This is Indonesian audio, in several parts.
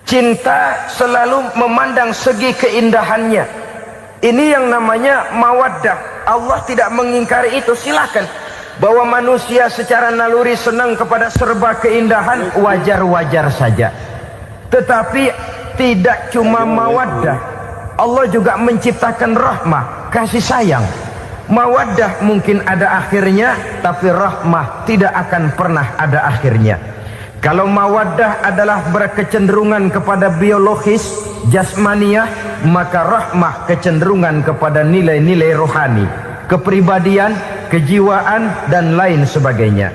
Cinta selalu memandang segi keindahannya. Ini yang namanya mawaddah. Allah tidak mengingkari itu, silakan. Bahwa manusia secara naluri senang kepada serba keindahan, wajar-wajar saja. Tetapi tidak cuma mawaddah, Allah juga menciptakan rahmah, kasih sayang. Mawaddah mungkin ada akhirnya, tapi rahmah tidak akan pernah ada akhirnya. Kalau mawaddah adalah berkecenderungan kepada biologis, jasmaniah, maka rahmah kecenderungan kepada nilai-nilai rohani, kepribadian, kejiwaan, dan lain sebagainya.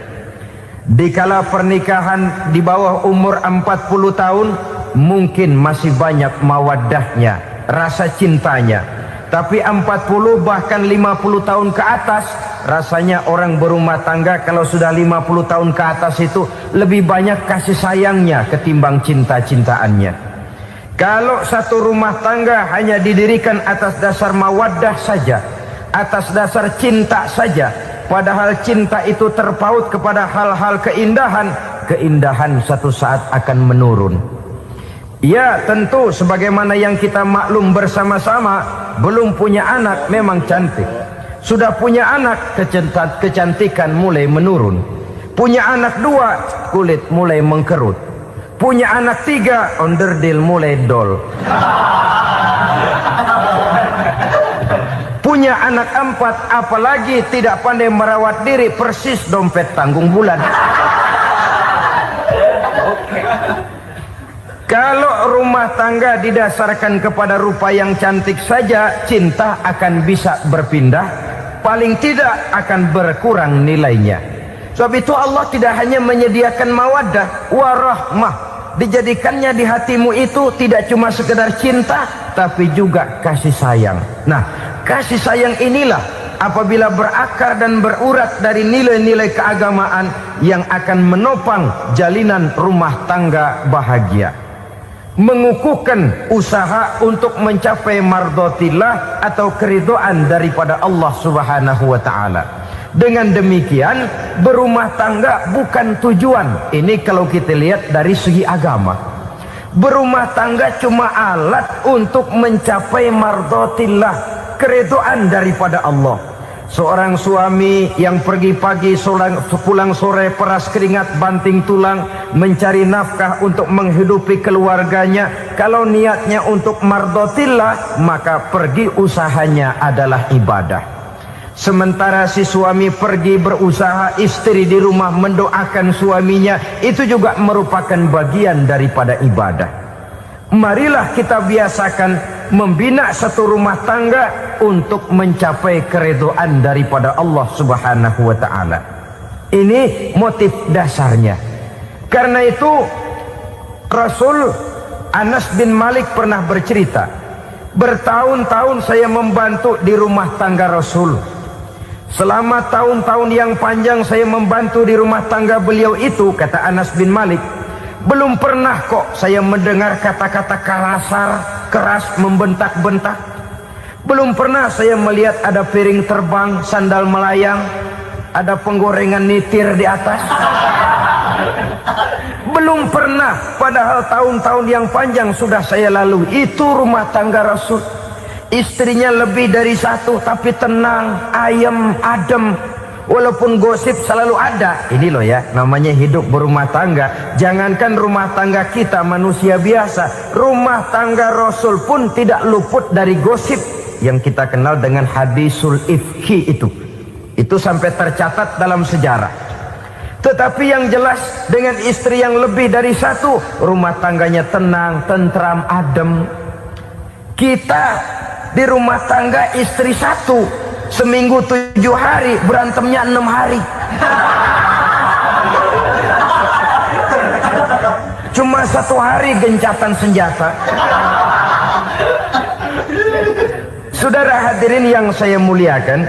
Dikala pernikahan di bawah umur 40 tahun, mungkin masih banyak mawaddahnya, rasa cintanya. Tapi 40 bahkan 50 tahun ke atas, rasanya orang berumah tangga kalau sudah 50 tahun ke atas itu lebih banyak kasih sayangnya ketimbang cinta-cintaannya. Kalau satu rumah tangga hanya didirikan atas dasar mawaddah saja, atas dasar cinta saja, padahal cinta itu terpaut kepada hal-hal keindahan, keindahan satu saat akan menurun. Ya, tentu sebagaimana yang kita maklum bersama-sama, belum punya anak memang cantik. Sudah punya anak, kecantikan mulai menurun. Punya anak 2, kulit mulai mengkerut. Punya anak 3, onderdil mulai dol. Punya anak 4, apalagi tidak pandai merawat diri, persis dompet tanggung bulan. Kalau rumah tangga didasarkan kepada rupa yang cantik saja, cinta akan bisa berpindah, paling tidak akan berkurang nilainya. Sebab itu Allah tidak hanya menyediakan mawaddah, warahmah, dijadikannya di hatimu itu tidak cuma sekedar cinta, tapi juga kasih sayang. Nah, kasih sayang inilah apabila berakar dan berurat dari nilai-nilai keagamaan yang akan menopang jalinan rumah tangga bahagia, mengukuhkan usaha untuk mencapai mardhatillah atau keridhaan daripada Allah Subhanahu wa taala. Dengan demikian, berumah tangga bukan tujuan. Ini kalau kita lihat dari segi agama. Berumah tangga cuma alat untuk mencapai mardhatillah, keridhaan daripada Allah. Seorang suami yang pergi pagi pulang sore peras keringat banting tulang mencari nafkah untuk menghidupi keluarganya, kalau niatnya untuk mardhatillah, maka pergi usahanya adalah ibadah. Sementara si suami pergi berusaha, istri di rumah mendoakan suaminya, itu juga merupakan bagian daripada ibadah. Marilah kita biasakan membina satu rumah tangga untuk mencapai keridhaan daripada Allah Subhanahu wa taala. Ini motif dasarnya. Karena itu Rasul Anas bin Malik pernah bercerita, bertahun-tahun saya membantu di rumah tangga Rasul. Selama tahun-tahun yang panjang saya membantu di rumah tangga beliau itu, kata Anas bin Malik, belum pernah kok saya mendengar kata-kata kasar, keras, membentak-bentak. Belum pernah saya melihat ada piring terbang, sandal melayang, ada penggorengan nitir di atas. Belum pernah, padahal tahun-tahun yang panjang sudah saya lalui. Itu rumah tangga Rasul. Istrinya lebih dari satu, tapi tenang, ayem, adem. Walaupun gosip selalu ada. Ini loh ya, namanya hidup berumah tangga. Jangankan rumah tangga kita manusia biasa, rumah tangga Rasul pun tidak luput dari gosip yang kita kenal dengan hadisul ifki itu. Itu sampai tercatat dalam sejarah. Tetapi yang jelas, dengan istri yang lebih dari satu, rumah tangganya tenang, tentram, adem. Kita di rumah tangga istri satu, seminggu 7 hari, berantemnya 6 hari. Cuma 1 hari gencatan senjata. Saudara hadirin yang saya muliakan,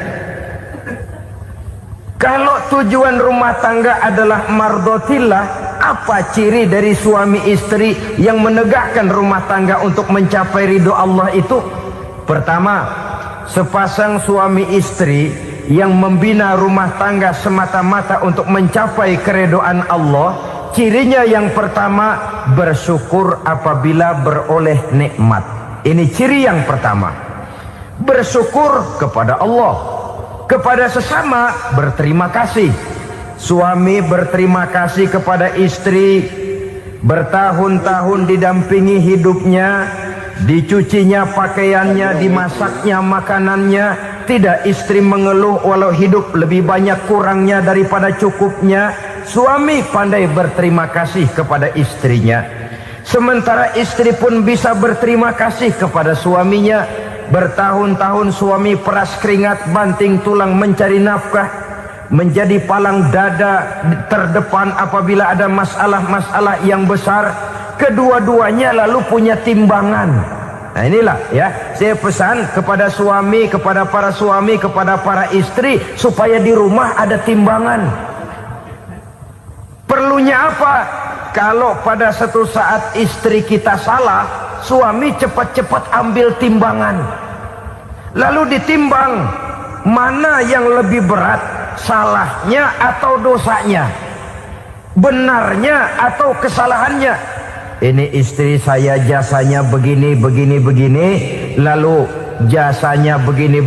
kalau tujuan rumah tangga adalah mardhatillah, apa ciri dari suami istri yang menegakkan rumah tangga untuk mencapai ridho Allah itu? Pertama, sepasang suami istri yang membina rumah tangga semata-mata untuk mencapai keridhaan Allah, Cirinya yang pertama, bersyukur apabila beroleh nikmat. Ini ciri yang pertama. Bersyukur kepada Allah, kepada sesama berterima kasih. Suami berterima kasih kepada istri, bertahun-tahun didampingi hidupnya, dicucinya pakaiannya, dimasaknya makanannya. Tidak istri mengeluh walau hidup lebih banyak kurangnya daripada cukupnya. Suami pandai berterima kasih kepada istrinya. Sementara istri pun bisa berterima kasih kepada suaminya. Bertahun-tahun suami peras keringat, banting tulang mencari nafkah, menjadi palang dada terdepan apabila ada masalah-masalah yang besar. Kedua-duanya lalu punya timbangan. Nah inilah ya, saya pesan kepada suami, kepada para suami, kepada para istri, supaya di rumah ada timbangan. Perlunya apa? Kalau pada satu saat istri kita salah, suami cepat-cepat ambil timbangan, lalu ditimbang mana yang lebih berat, salahnya atau dosanya, benarnya atau kesalahannya. Ini istri saya jasanya begini, lalu jasanya begini,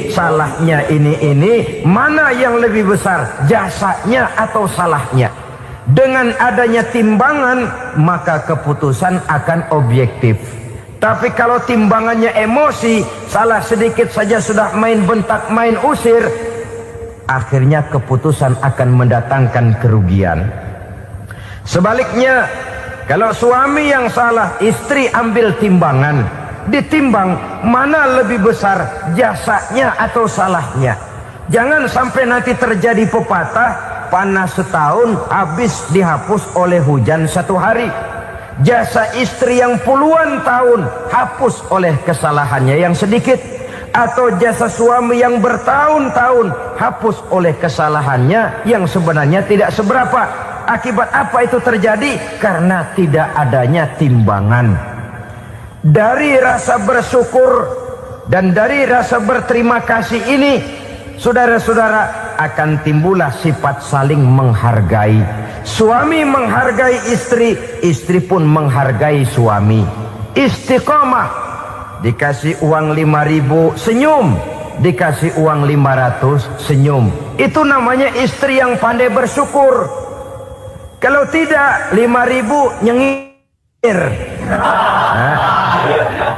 salahnya ini. Mana yang lebih besar, jasanya atau salahnya? Dengan adanya timbangan, maka keputusan akan objektif. Tapi kalau timbangannya emosi, salah sedikit saja sudah main bentak, main usir, akhirnya keputusan akan mendatangkan kerugian. Sebaliknya, kalau suami yang salah, istri ambil timbangan, ditimbang mana lebih besar, jasanya atau salahnya. Jangan sampai nanti terjadi pepatah, panas setahun habis dihapus oleh hujan satu hari. Jasa istri yang puluhan tahun hapus oleh kesalahannya yang sedikit, atau jasa suami yang bertahun-tahun hapus oleh kesalahannya yang sebenarnya tidak seberapa. Akibat apa itu terjadi? Karena tidak adanya timbangan. Dari rasa bersyukur dan dari rasa berterima kasih ini, saudara-saudara, akan timbullah sifat saling menghargai. Suami menghargai istri, istri pun menghargai suami. Istiqomah, dikasih uang 5.000 senyum, dikasih uang 500 senyum. Itu namanya istri yang pandai bersyukur. Kalau tidak, 5.000 nyengir,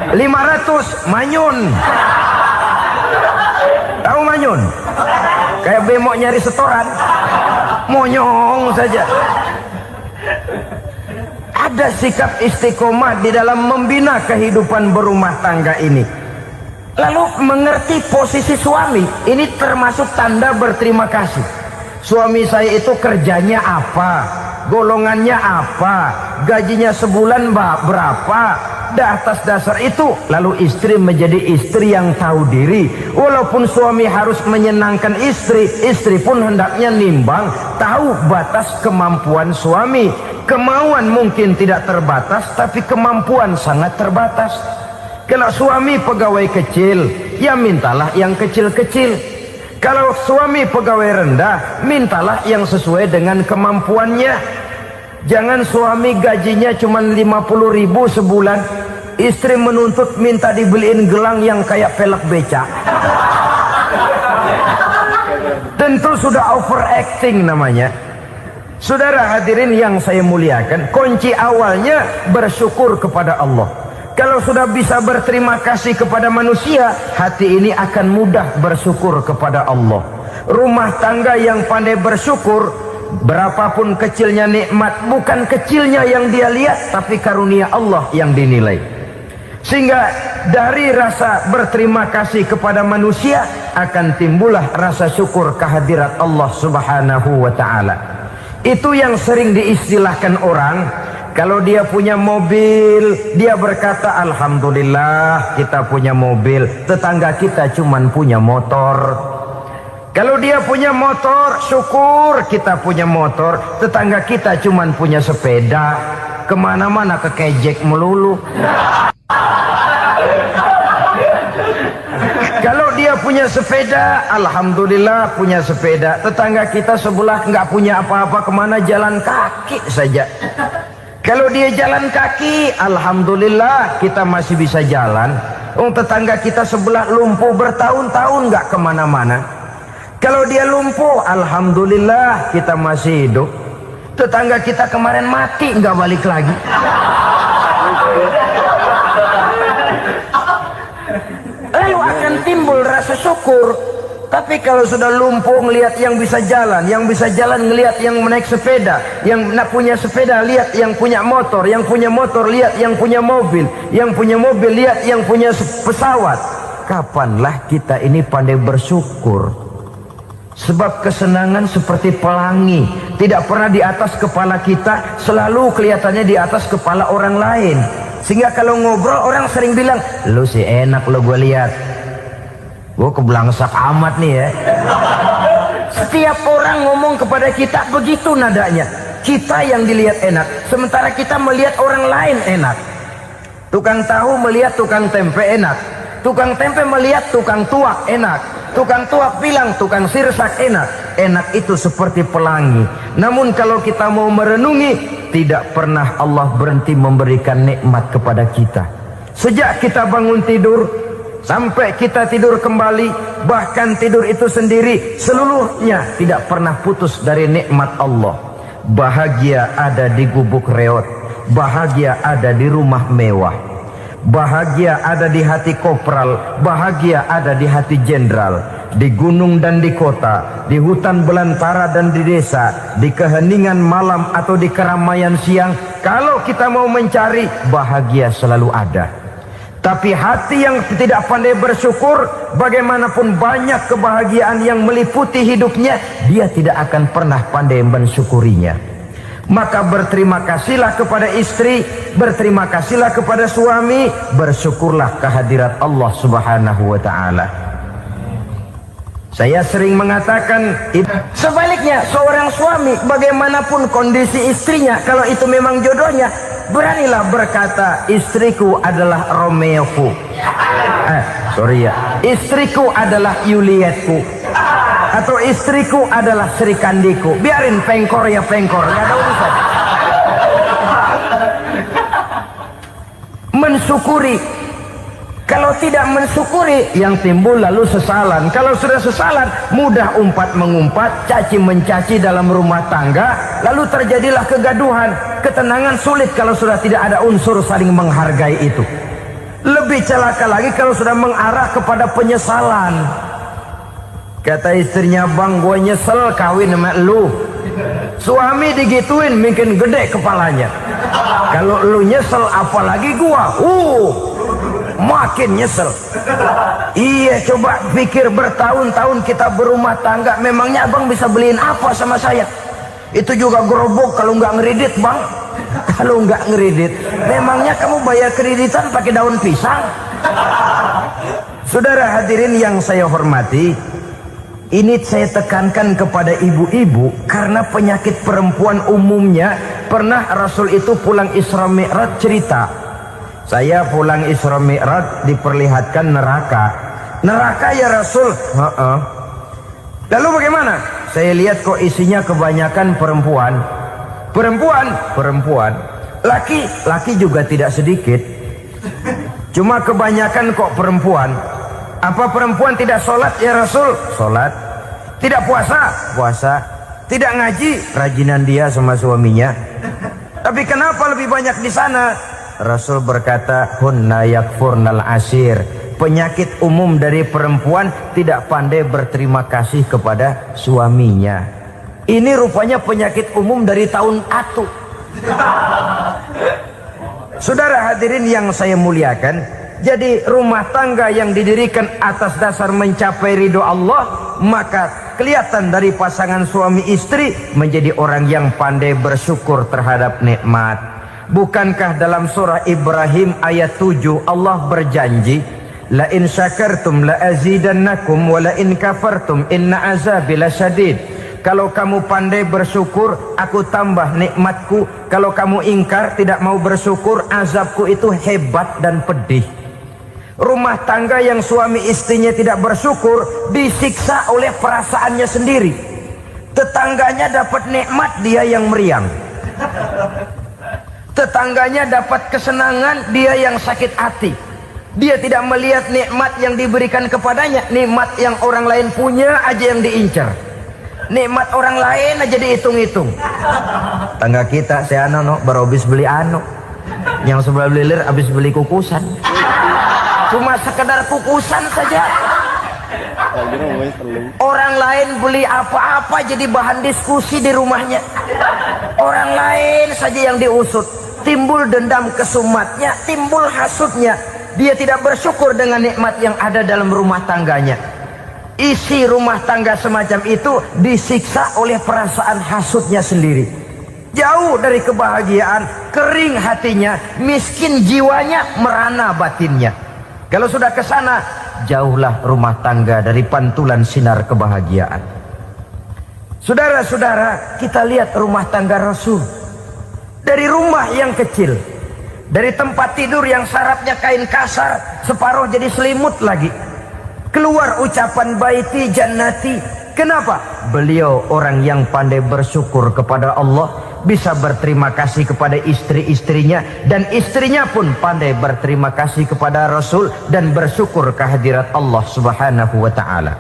500 manyun. Tahu manyun? Kayak bemok nyari setoran, monyong saja. Ada sikap istiqomah di dalam membina kehidupan berumah tangga ini. Lalu mengerti posisi suami, ini termasuk tanda berterima kasih. Suami saya itu kerjanya apa, golongannya apa, gajinya sebulan berapa. Atas dasar itu, lalu istri menjadi istri yang tahu diri. Walaupun suami harus menyenangkan istri, istri pun hendaknya nimbang, tahu batas kemampuan suami. Kemauan mungkin tidak terbatas, tapi kemampuan sangat terbatas. Kalau suami pegawai kecil, ya mintalah yang kecil-kecil. Kalau suami pegawai rendah, mintalah yang sesuai dengan kemampuannya. Jangan suami gajinya cuma 50.000 sebulan, istri menuntut minta dibeliin gelang yang kayak pelek becak. Tentu sudah overacting namanya. Saudara hadirin yang saya muliakan, kunci awalnya bersyukur kepada Allah. Kalau sudah bisa berterima kasih kepada manusia, hati ini akan mudah bersyukur kepada Allah. Rumah tangga yang pandai bersyukur, berapapun kecilnya nikmat, bukan kecilnya yang dia lihat, tapi karunia Allah yang dinilai. Sehingga dari rasa berterima kasih kepada manusia akan timbullah rasa syukur kehadirat Allah Subhanahu wa ta'ala. Itu yang sering diistilahkan orang, kalau dia punya mobil, dia berkata alhamdulillah kita punya mobil, tetangga kita cuman punya motor. Kalau dia punya motor, syukur kita punya motor, tetangga kita cuman punya sepeda, kemana-mana kekejek melulu. Kalau dia punya sepeda, alhamdulillah punya sepeda, tetangga kita sebelah nggak punya apa-apa, kemana jalan kaki. kaki saja. Kalau dia jalan kaki, alhamdulillah kita masih bisa jalan. Tetangga kita sebelah lumpuh bertahun-tahun nggak kemana-mana. Kalau dia lumpuh, alhamdulillah kita masih hidup. Tetangga kita kemarin mati nggak balik lagi. Lalu akan timbul rasa syukur. Tapi kalau sudah lumpuh ngelihat yang bisa jalan ngelihat yang naik sepeda, yang punya sepeda lihat yang punya motor lihat yang punya mobil lihat yang punya pesawat. Kapanlah kita ini pandai bersyukur? Sebab kesenangan seperti pelangi, tidak pernah di atas kepala kita, selalu kelihatannya di atas kepala orang lain. Sehingga kalau ngobrol orang sering bilang, lu sih enak lo gue lihat. Gue kebelangsak amat nih ya. Setiap orang ngomong kepada kita begitu nadanya. Kita yang dilihat enak, sementara kita melihat orang lain enak. Tukang tahu melihat tukang tempe enak, tukang tempe melihat tukang tuak enak, tukang tuak bilang tukang sirsak enak. Enak itu seperti pelangi. Namun kalau kita mau merenungi, tidak pernah Allah berhenti memberikan nikmat kepada kita. Sejak kita bangun tidur sampai kita tidur kembali, bahkan tidur itu sendiri, seluruhnya tidak pernah putus dari nikmat Allah. Bahagia ada di gubuk reot, bahagia ada di rumah mewah, bahagia ada di hati kopral, bahagia ada di hati jenderal, di gunung dan di kota, di hutan belantara dan di desa, di keheningan malam atau di keramaian siang. Kalau kita mau mencari, bahagia selalu ada. Tapi hati yang tidak pandai bersyukur, bagaimanapun banyak kebahagiaan yang meliputi hidupnya, dia tidak akan pernah pandai mensyukurinya. Maka berterima kasihlah kepada istri, berterima kasihlah kepada suami, bersyukurlah kehadirat Allah Subhanahu wa ta'ala. Saya sering mengatakan, sebaliknya seorang suami bagaimanapun kondisi istrinya, kalau itu memang jodohnya, beranilah berkata, istriku adalah Romeoku, istriku adalah Julietku, atau istriku adalah Sri Kandiku. Biarin pengkor ya pengkor, nggak ada urusan. Mensyukuri. Kalau tidak mensyukuri, yang timbul lalu sesalan. Kalau sudah sesalan, mudah umpat mengumpat, caci mencaci dalam rumah tangga, lalu terjadilah kegaduhan. Ketenangan sulit kalau sudah tidak ada unsur saling menghargai itu. Lebih celaka lagi kalau sudah mengarah kepada penyesalan. Kata istrinya, bang gue nyesel kawin sama lu. Suami digituin mungkin gede kepalanya. Kalau lu nyesel apalagi gua, makin nyesel. Iya, coba pikir bertahun-tahun kita berumah tangga, memangnya abang bisa beliin apa sama saya? Itu juga gerobok kalau nggak ngeridit bang. Kalau nggak ngeridit, memangnya kamu bayar kreditan pakai daun pisang? Saudara hadirin yang saya hormati, ini saya tekankan kepada ibu-ibu karena penyakit perempuan umumnya. Pernah Rasul itu pulang Isra Mi'raj cerita, saya pulang Isra Mi'raj diperlihatkan neraka. Neraka ya Rasul? Lalu bagaimana? Saya lihat kok isinya kebanyakan perempuan. Perempuan. Laki juga tidak sedikit. Cuma kebanyakan kok perempuan. Apa perempuan tidak sholat ya Rasul? Sholat. Tidak puasa? Puasa. Tidak ngaji? Rajinan dia sama suaminya. Tapi kenapa lebih banyak di sana? Rasul berkata, hunna yakfurnal ashir. Penyakit umum dari perempuan tidak pandai berterima kasih kepada suaminya. Ini rupanya penyakit umum dari tahun atu. Saudara hadirin yang saya muliakan, jadi rumah tangga yang didirikan atas dasar mencapai ridho Allah, maka kelihatan dari pasangan suami istri menjadi orang yang pandai bersyukur terhadap nikmat. Bukankah dalam surah Ibrahim ayat 7 Allah berjanji, la in syakartum la azidannakum wa la in kafartum inna azabi lasyadid. Kalau kamu pandai bersyukur, aku tambah nikmatku. Kalau kamu ingkar, tidak mau bersyukur, azabku itu hebat dan pedih. Rumah tangga yang suami istrinya tidak bersyukur, disiksa oleh perasaannya sendiri. Tetangganya dapat nikmat, dia yang meriang. Tetangganya dapat kesenangan, dia yang sakit hati. Dia tidak melihat nikmat yang diberikan kepadanya, nikmat yang orang lain punya aja yang diincar, nikmat orang lain aja dihitung-hitung. Tangga kita si anu no, baru habis beli anu, yang sebelah belilir habis beli kukusan, cuma sekedar kukusan saja. Orang lain beli apa-apa jadi bahan diskusi di rumahnya, orang lain saja yang diusut. Timbul dendam kesumatnya, timbul hasutnya. Dia tidak bersyukur dengan nikmat yang ada dalam rumah tangganya. Isi rumah tangga semacam itu disiksa oleh perasaan hasutnya sendiri. Jauh dari kebahagiaan, kering hatinya, miskin jiwanya, merana batinnya. Kalau sudah ke sana, jauhlah rumah tangga dari pantulan sinar kebahagiaan. Saudara-saudara, kita lihat rumah tangga Rasul. Dari rumah yang kecil, dari tempat tidur yang sarapnya kain kasar, separuh jadi selimut lagi, keluar ucapan baiti jannati. Kenapa? Beliau orang yang pandai bersyukur kepada Allah, bisa berterima kasih kepada istri-istrinya, dan istrinya pun pandai berterima kasih kepada Rasul dan bersyukur kehadirat Allah Subhanahu wa ta'ala.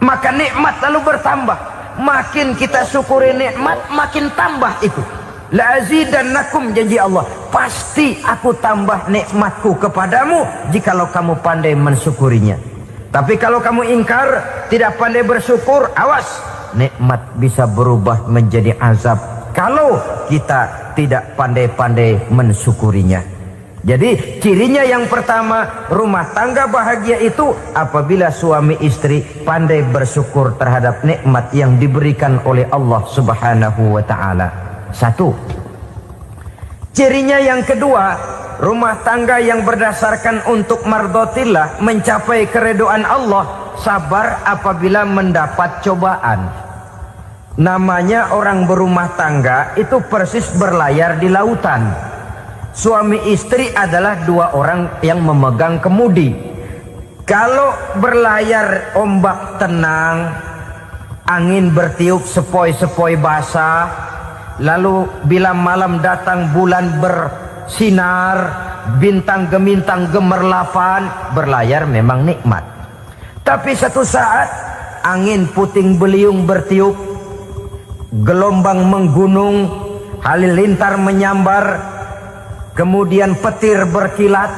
Maka nikmat lalu bertambah. Makin kita syukuri nikmat, makin tambah itu. La azidannakum, janji Allah, pasti aku tambah nikmatku kepadamu jikalau kamu pandai mensyukurinya. Tapi kalau kamu ingkar, tidak pandai bersyukur, awas, nikmat bisa berubah menjadi azab kalau kita tidak pandai-pandai mensyukurinya. Jadi cirinya yang pertama, rumah tangga bahagia itu apabila suami istri pandai bersyukur terhadap nikmat yang diberikan oleh Allah Subhanahu wa ta'ala. Satu. Cirinya yang kedua, rumah tangga yang berdasarkan untuk mardotillah, mencapai keredoan Allah, sabar apabila mendapat cobaan. Namanya orang berumah tangga itu persis berlayar di lautan. Suami istri adalah dua orang yang memegang kemudi. Kalau berlayar ombak tenang, angin bertiup sepoi-sepoi basah, lalu bila malam datang bulan bersinar, bintang gemintang gemerlapan, berlayar memang nikmat. Tapi satu saat angin puting beliung bertiup, gelombang menggunung, halilintar menyambar, kemudian petir berkilat.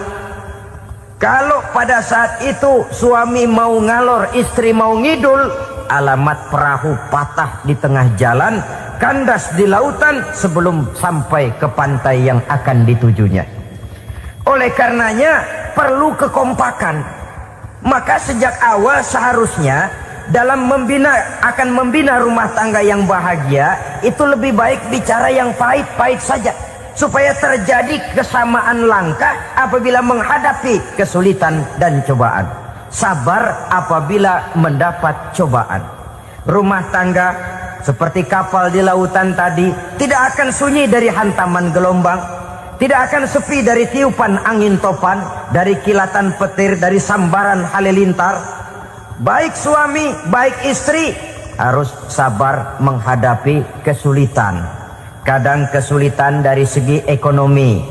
Kalau pada saat itu suami mau ngalor, istri mau ngidul, alamat perahu patah di tengah jalan, kandas di lautan sebelum sampai ke pantai yang akan ditujunya. Oleh karenanya perlu kekompakan. Maka sejak awal seharusnya dalam akan membina rumah tangga yang bahagia, itu lebih baik bicara yang pahit-pahit saja, supaya terjadi kesamaan langkah apabila menghadapi kesulitan dan cobaan. Sabar apabila mendapat cobaan. Rumah tangga seperti kapal di lautan tadi tidak akan sunyi dari hantaman gelombang, tidak akan sepi dari tiupan angin topan, dari kilatan petir, dari sambaran halilintar. Baik suami, baik istri harus sabar menghadapi kesulitan. Kadang kesulitan dari segi ekonomi,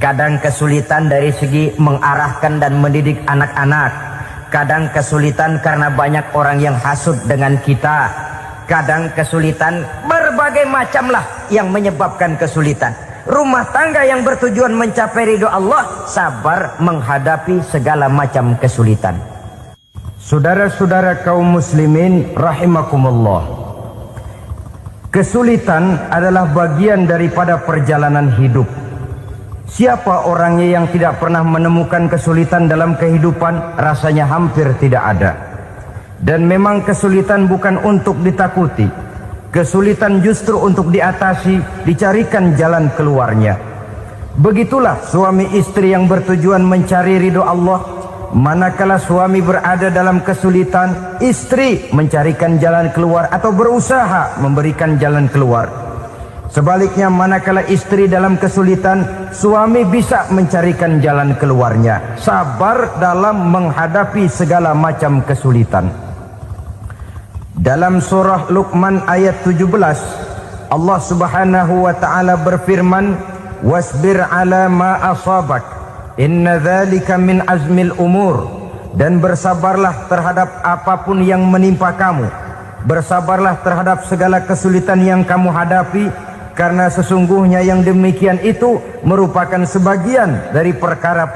kadang kesulitan dari segi mengarahkan dan mendidik anak-anak, kadang kesulitan karena banyak orang yang hasut dengan kita, kadang kesulitan berbagai macam lah yang menyebabkan kesulitan. Rumah tangga yang bertujuan mencapai ridho Allah, sabar menghadapi segala macam kesulitan. Saudara-saudara kaum muslimin rahimakumullah, kesulitan adalah bagian daripada perjalanan hidup. Siapa orangnya yang tidak pernah menemukan kesulitan dalam kehidupan? Rasanya hampir tidak ada. Dan memang kesulitan bukan untuk ditakuti, kesulitan justru untuk diatasi, dicarikan jalan keluarnya. Begitulah suami istri yang bertujuan mencari ridho Allah. Manakala suami berada dalam kesulitan, istri mencarikan jalan keluar atau berusaha memberikan jalan keluar. Sebaliknya, manakala istri dalam kesulitan, suami bisa mencarikan jalan keluarnya. Sabar dalam menghadapi segala macam kesulitan. Dalam surah Luqman ayat 17, Allah Subhanahu wa taala berfirman, "Wasbir 'ala ma asabak, inna dzalika min azmil umur." Dan bersabarlah terhadap apapun yang menimpa kamu. Bersabarlah terhadap segala kesulitan yang kamu hadapi, karena sesungguhnya yang demikian itu merupakan sebagian dari perkara